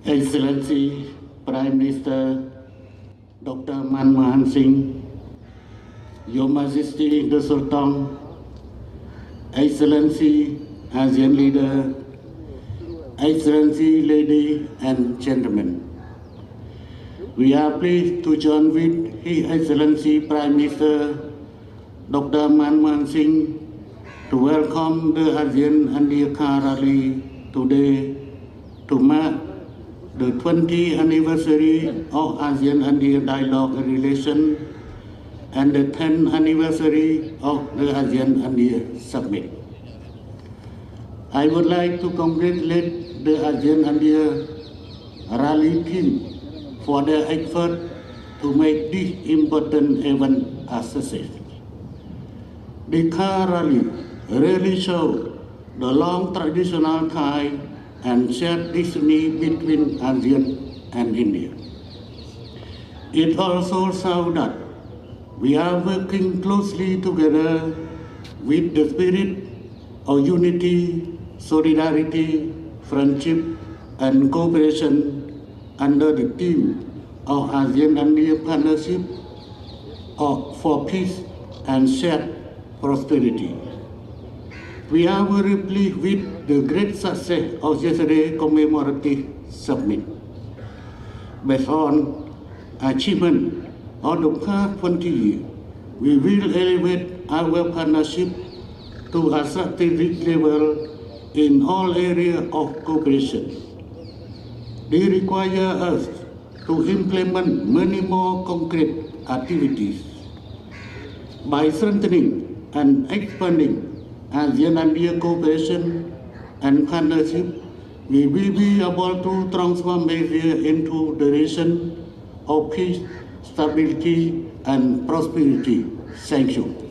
Excellency Prime Minister Dr. Manmohan Singh, Your Majesty the Sultan, Excellency ASEAN Leader, Excellency Ladies and Gentlemen, we are pleased to join with His Excellency Prime Minister Dr. Manmohan Singh to welcome the ASEAN India Car Race today to mark the 20th anniversary of ASEAN-India Dialogue and Relation and the 10th anniversary of the ASEAN-India Summit. I would like to congratulate the ASEAN-India Rally team for their effort to make this important event a success. The car rally really showed the long traditional tie and shared destiny between ASEAN and India. It also showed that we are working closely together with the spirit of unity, solidarity, friendship, and cooperation under the theme of ASEAN-India Partnership for Peace and Shared Prosperity. We are very pleased with the great success of yesterday's commemorative summit. Based on achievement of the past 20 years, we will elevate our partnership to a strategic level in all areas of cooperation. They require us to implement many more concrete activities. By strengthening and expanding ASEAN-India cooperation and partnership, we will be able to transform Asia into the region of peace, stability, and prosperity. Thank you.